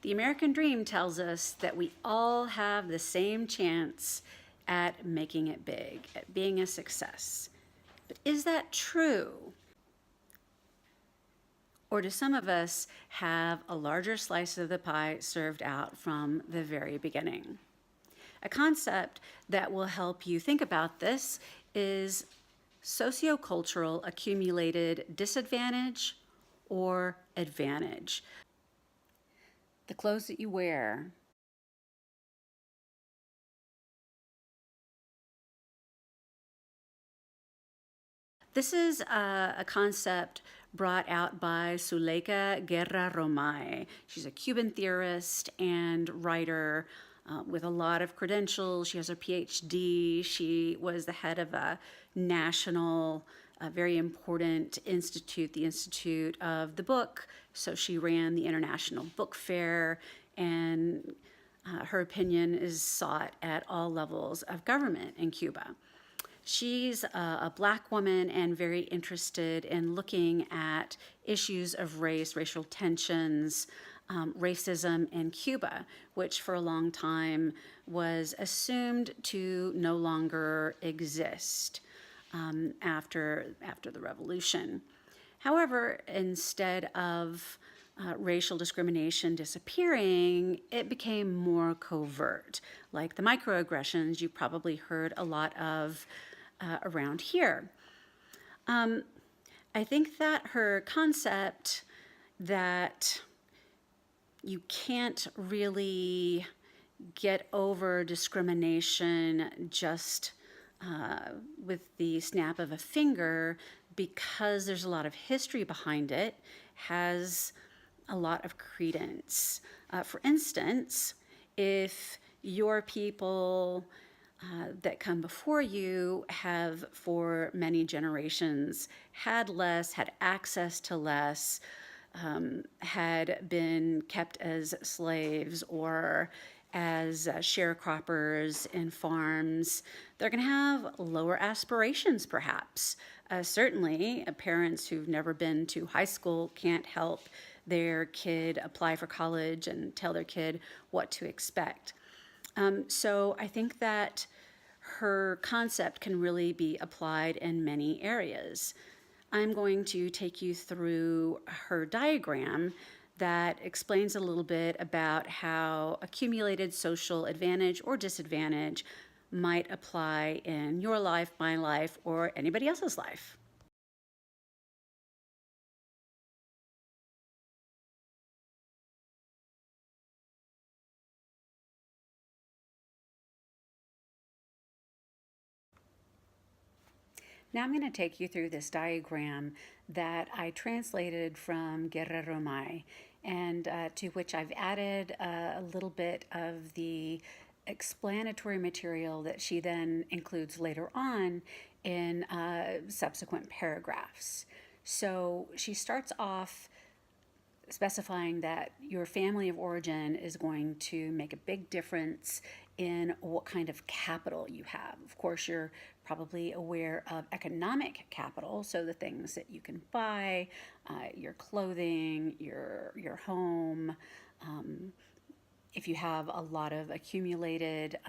The American dream tells us that we all have the same chance at making it big, at being a success. But is that true? Or do some of us have a larger slice of the pie served out from the very beginning? A concept that will help you think about this is sociocultural accumulated disadvantage or advantage. The clothes that you wear, this is a concept brought out by Zuleica Guerra Romay. She's a Cuban theorist and writer with a lot of credentials. She has her PhD. She was the head of a national, very important institute, the Institute of the Book. So she ran the International Book Fair, and her opinion is sought at all levels of government in Cuba. She's a Black woman and very interested in looking at issues of race, racial tensions, racism in Cuba, which for a long time was assumed to no longer exist after the revolution. However, instead of racial discrimination disappearing, it became more covert, like the microaggressions you probably heard a lot of around here. I think that her concept that you can't really get over discrimination just with the snap of a finger, because there's a lot of history behind it, has a lot of credence. For instance, if your people that come before you have for many generations had less, had access to less, had been kept as slaves or as sharecroppers in farms, they're going to have lower aspirations, perhaps. Certainly, parents who've never been to high school can't help their kid apply for college and tell their kid what to expect. So I think that her concept can really be applied in many areas. I'm going to take you through her diagram that explains a little bit about how accumulated social advantage or disadvantage might apply in your life, my life, or anybody else's life. Now I'm going to take you through this diagram that I translated from Guerra Romay, and to which I've added a little bit of the explanatory material that she then includes later on in subsequent paragraphs. So she starts off specifying that your family of origin is going to make a big difference in what kind of capital you have. Of course, you're probably aware of economic capital, so the things that you can buy, your clothing, your home. If you have a lot of accumulated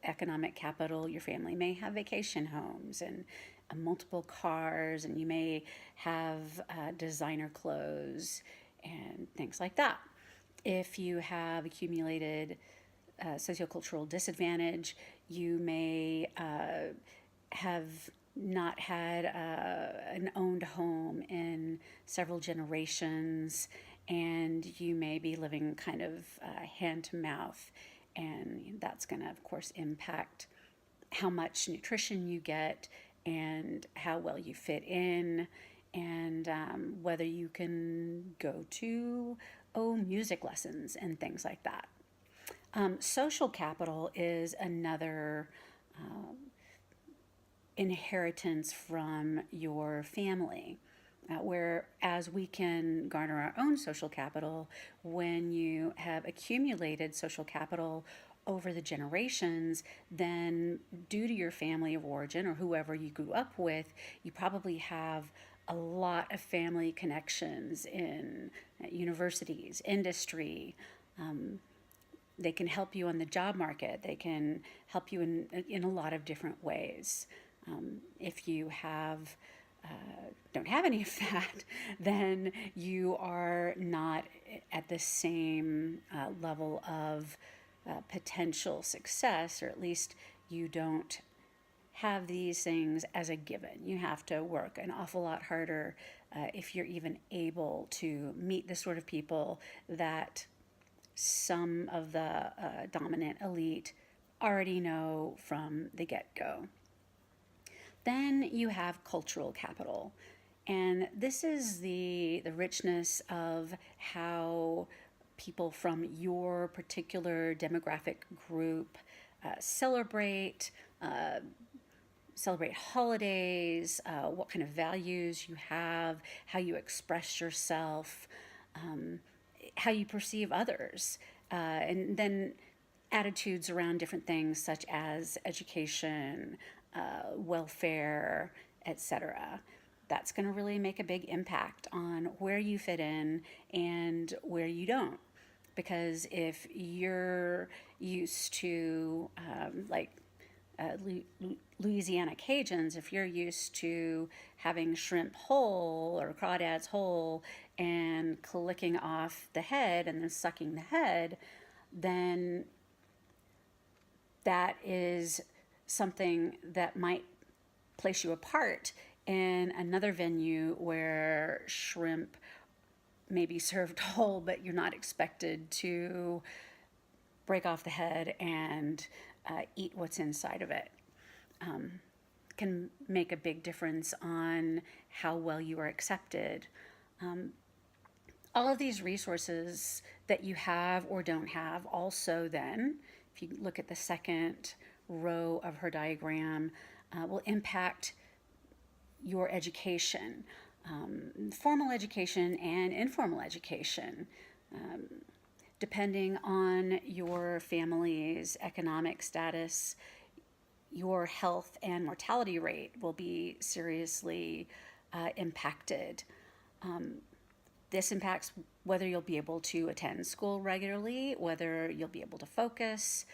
economic capital, your family may have vacation homes and multiple cars, and you may have designer clothes and things like that. If you have accumulated sociocultural disadvantage, you may have not had an owned home in several generations, and you may be living kind of hand to mouth, and that's going to, of course, impact how much nutrition you get and how well you fit in, and whether you can go to music lessons and things like that. Social capital is another inheritance from your family. Whereas we can garner our own social capital when you have accumulated social capital over the generations, then due to your family of origin or whoever you grew up with, you probably have a lot of family connections in universities, industry, They can help you on the job market. They can help you in a lot of different ways. If you don't have any of that, then you are not at the same level of potential success, or at least you don't have these things as a given. You have to work an awful lot harder if you're even able to meet the sort of people that some of the dominant elite already know from the get-go. Then you have cultural capital. And this is the richness of how people from your particular demographic group celebrate, celebrate holidays, what kind of values you have, how you express yourself, how you perceive others, and then attitudes around different things such as education, welfare, etc. That's going to really make a big impact on where you fit in and where you don't. Because if you're used to, Louisiana Cajuns, if you're used to having shrimp whole or crawdads whole and clicking off the head and then sucking the head, then that is something that might place you apart in another venue where shrimp may be served whole, but you're not expected to break off the head and eat what's inside of it. Can make a big difference on how well you are accepted. All of these resources that you have or don't have also then, if you look at the second row of her diagram, will impact your education, formal education and informal education. Depending on your family's economic status, your health and mortality rate will be seriously impacted. This impacts whether you'll be able to attend school regularly, whether you'll be able to focus,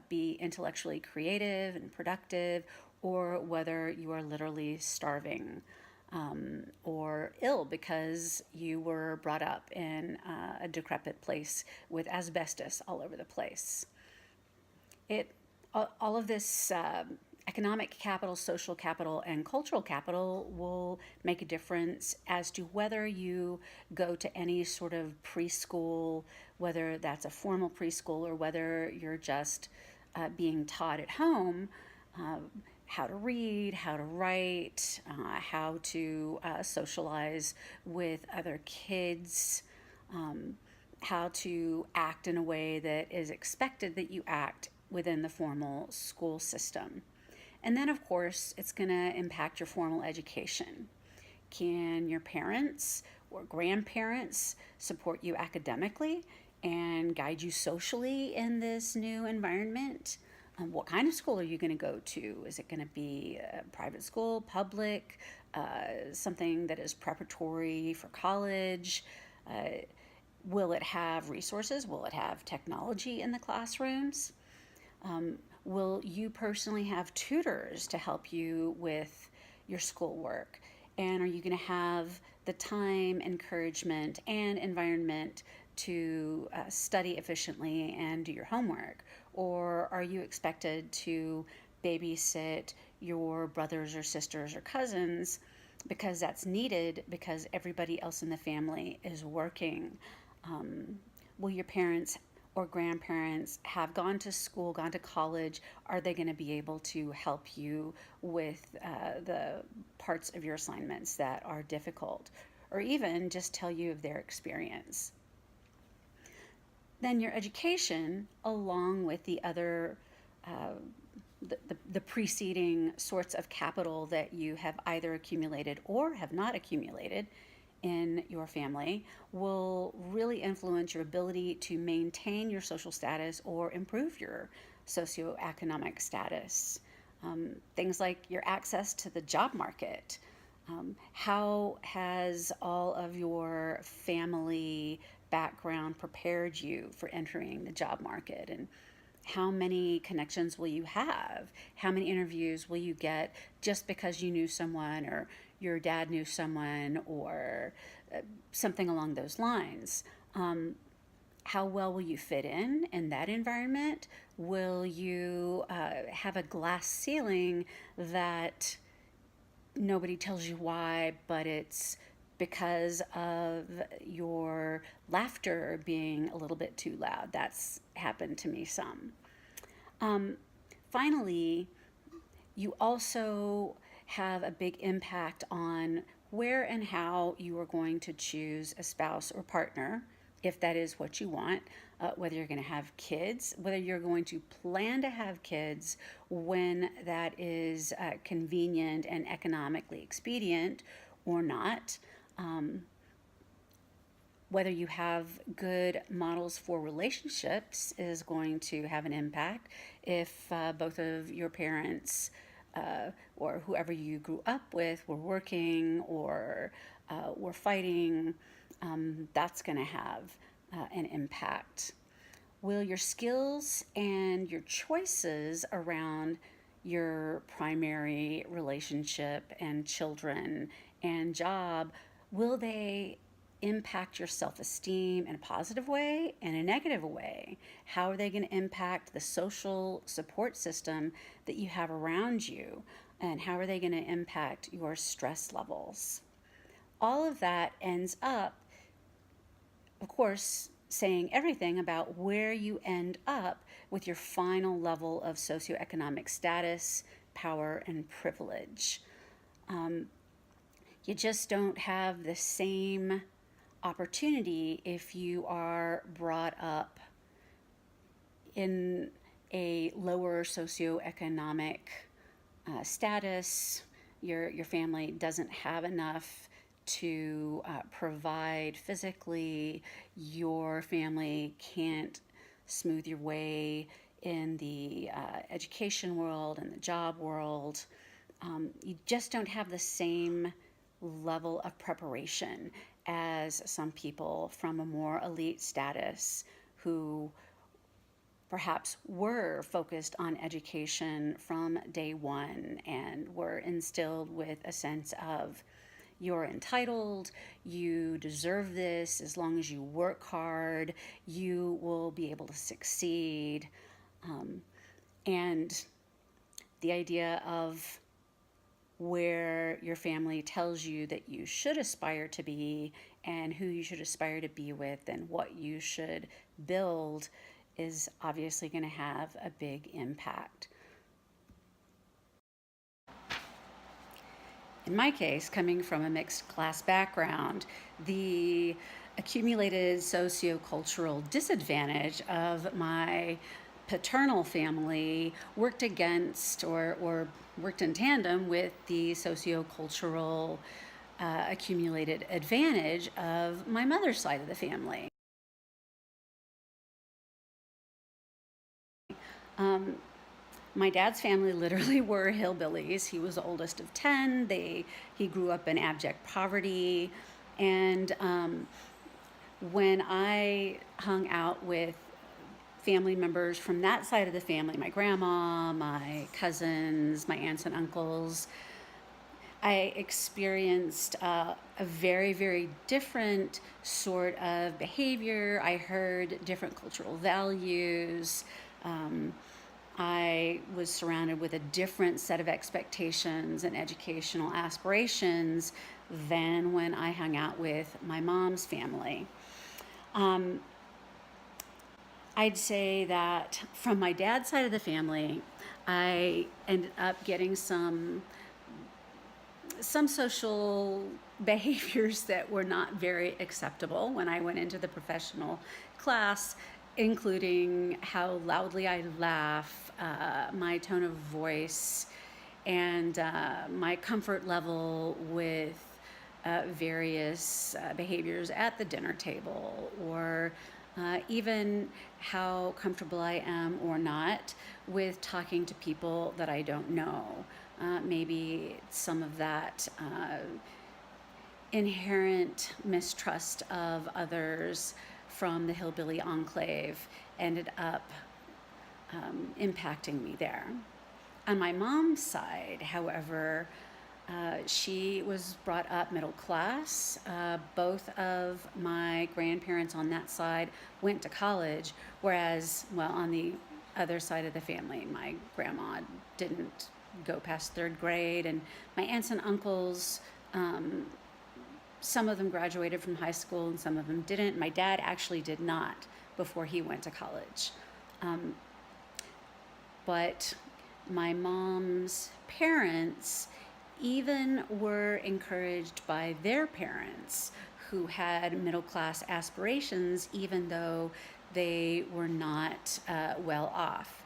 be intellectually creative and productive, or whether you are literally starving or ill because you were brought up in a decrepit place with asbestos all over the place. All of this economic capital, social capital, and cultural capital will make a difference as to whether you go to any sort of preschool, whether that's a formal preschool or whether you're just being taught at home how to read, how to write, how to socialize with other kids, how to act in a way that is expected that you act within the formal school system. And then, of course, it's going to impact your formal education. Can your parents or grandparents support you academically and guide you socially in this new environment? What kind of school are you going to go to? Is it going to be a private school, public, something that is preparatory for college? Will it have resources? Will it have technology in the classrooms? Will you personally have tutors to help you with your schoolwork? And are you going to have the time, encouragement, and environment to study efficiently and do your homework? Or are you expected to babysit your brothers or sisters or cousins because that's needed because everybody else in the family is working? Will your parents or grandparents have gone to school, gone to college? Are they going to be able to help you with the parts of your assignments that are difficult, or even just tell you of their experience? Then your education, along with the other, the preceding sorts of capital that you have either accumulated or have not accumulated in your family, will really influence your ability to maintain your social status or improve your socioeconomic status. Things like your access to the job market. How has all of your family background prepared you for entering the job market? And how many connections will you have? How many interviews will you get just because you knew someone, or your dad knew someone, or something along those lines? How well will you fit in that environment? Will you have a glass ceiling that nobody tells you why, but it's because of your laughter being a little bit too loud? That's happened to me some. Um, Finally, you also have a big impact on where and how you are going to choose a spouse or partner, if that is what you want, whether you're going to have kids, whether you're going to plan to have kids when that is convenient and economically expedient or not. Whether you have good models for relationships is going to have an impact. If both of your parents or whoever you grew up with were working or were fighting, that's going to have an impact. Will your skills and your choices around your primary relationship and children and job, will they impact your self-esteem in a positive way and a negative way? How are they going to impact the social support system that you have around you? And how are they going to impact your stress levels? All of that ends up, of course, saying everything about where you end up with your final level of socioeconomic status, power, and privilege. You just don't have the same opportunity if you are brought up in a lower socioeconomic status. Your family doesn't have enough to provide physically. Your family can't smooth your way in the education world and the job world. You just don't have the same level of preparation as some people from a more elite status who perhaps were focused on education from day one and were instilled with a sense of, you're entitled, you deserve this, as long as you work hard, you will be able to succeed. And the idea of where your family tells you that you should aspire to be and who you should aspire to be with and what you should build is obviously going to have a big impact. In my case, coming from a mixed class background, the accumulated sociocultural disadvantage of my paternal family worked against or worked in tandem with the sociocultural accumulated advantage of my mother's side of the family. My dad's family literally were hillbillies. He was the oldest of 10. He grew up in abject poverty. And when I hung out with family members from that side of the family, my grandma, my cousins, my aunts and uncles, I experienced a very, very different sort of behavior. I heard different cultural values. I was surrounded with a different set of expectations and educational aspirations than when I hung out with my mom's family. I'd say that from my dad's side of the family, I ended up getting some social behaviors that were not very acceptable when I went into the professional class, including how loudly I laugh, my tone of voice, and my comfort level with various behaviors at the dinner table, or even how comfortable I am or not with talking to people that I don't know. Maybe some of that inherent mistrust of others from the hillbilly enclave ended up impacting me there. On my mom's side, however, she was brought up middle class. Both of my grandparents on that side went to college, whereas, well, on the other side of the family, my grandma didn't go past third grade, and my aunts and uncles, some of them graduated from high school and some of them didn't. My dad actually did not before he went to college. But my mom's parents even were encouraged by their parents who had middle class aspirations, even though they were not well off.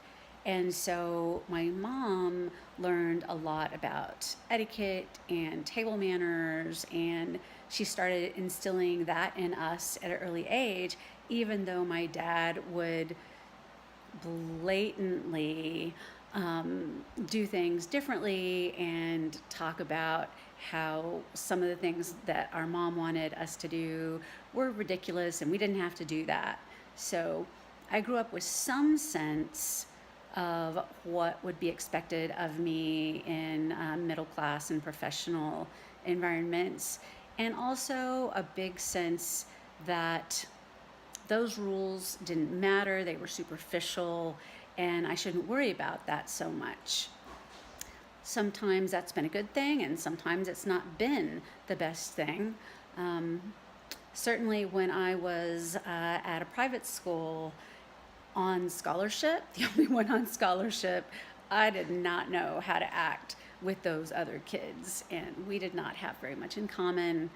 And so my mom learned a lot about etiquette and table manners, and she started instilling that in us at an early age, even though my dad would blatantly do things differently and talk about how some of the things that our mom wanted us to do were ridiculous and we didn't have to do that. So I grew up with some sense of what would be expected of me in middle class and professional environments, and also a big sense that those rules didn't matter, they were superficial, and I shouldn't worry about that so much. Sometimes that's been a good thing, and sometimes it's not been the best thing. Certainly when I was at a private school on scholarship, the only one on scholarship, I did not know how to act with those other kids, and we did not have very much in common.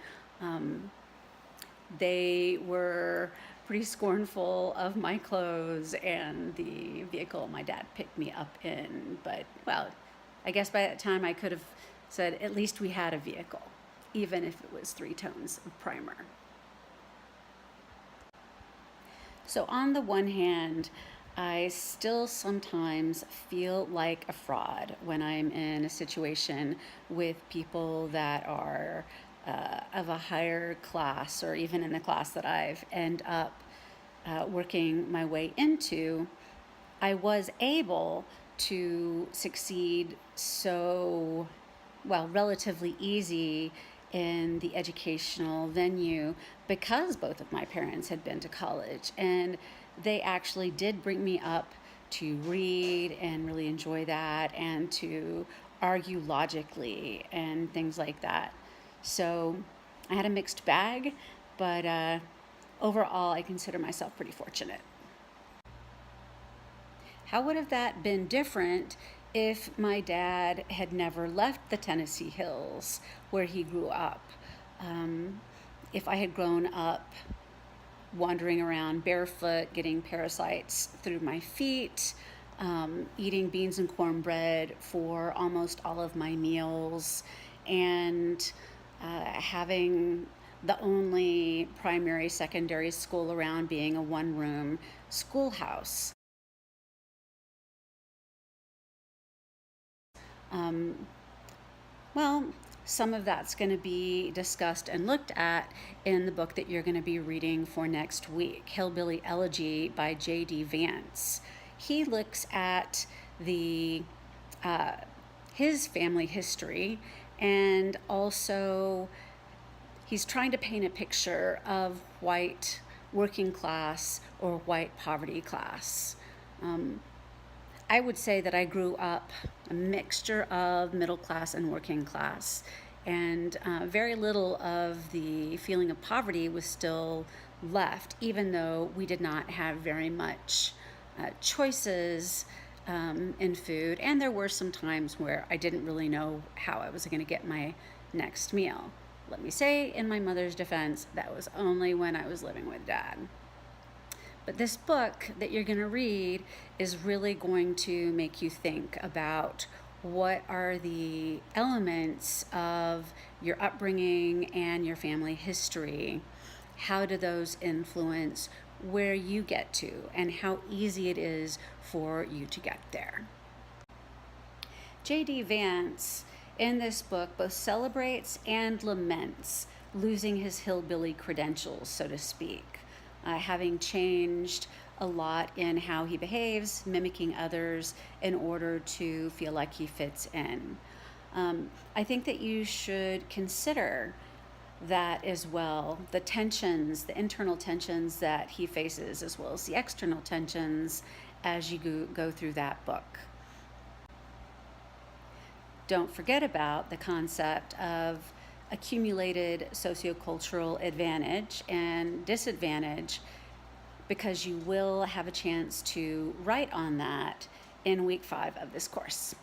They were pretty scornful of my clothes and the vehicle my dad picked me up in. But, well, I guess by that time I could have said at least we had a vehicle, even if it was 3 tones of primer. So on the one hand, I still sometimes feel like a fraud when I'm in a situation with people that are of a higher class, or even in the class that I've end up working my way into. I was able to succeed so, well, relatively easy in the educational venue because both of my parents had been to college, and they actually did bring me up to read and really enjoy that, and to argue logically and things like that. So I had a mixed bag, but overall I consider myself pretty fortunate. How would have that been different if my dad had never left the Tennessee hills where he grew up? If I had grown up wandering around barefoot, getting parasites through my feet, eating beans and cornbread for almost all of my meals, and having the only primary, secondary school around being a one-room schoolhouse. Well, some of that's going to be discussed and looked at in the book that you're going to be reading for next week, Hillbilly Elegy by J.D. Vance. He looks at the his family history, and also he's trying to paint a picture of white working class or white poverty class. I would say that I grew up a mixture of middle class and working class, and very little of the feeling of poverty was still left, even though we did not have very much choices in food, and there were some times where I didn't really know how I was going to get my next meal. Let me say, in my mother's defense, that was only when I was living with Dad. But this book that you're going to read is really going to make you think about what are the elements of your upbringing and your family history. How do those influence where you get to, and how easy it is for you to get there. J.D. Vance in this book both celebrates and laments losing his hillbilly credentials, so to speak. having changed a lot in how he behaves, mimicking others in order to feel like he fits in. I think that you should consider that as well, the tensions, the internal tensions that he faces, as well as the external tensions as you go through that book. Don't forget about the concept of accumulated sociocultural advantage and disadvantage, because you will have a chance to write on that in week 5 of this course.